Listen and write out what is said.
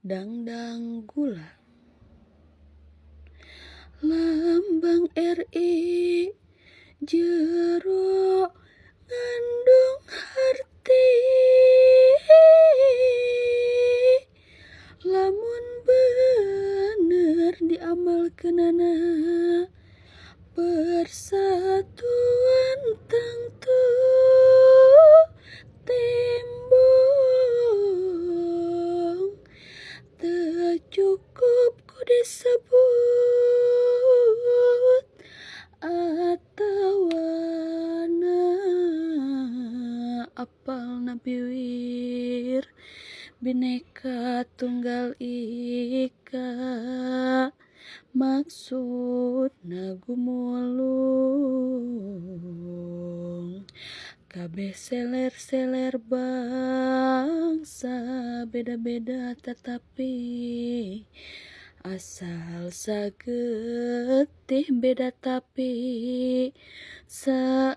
Dangdang gula. Lambang RI jero ngandung harti, lamun bener diamalkeunana persatuan tangtu tembong, teu cukup ku disebut atawana apalna biwir Bhinneka Tunggal Ika, maksudna gumulung kabeh seler-seler bangsa, beda-beda tetapi asal sagetih beda tapi saasa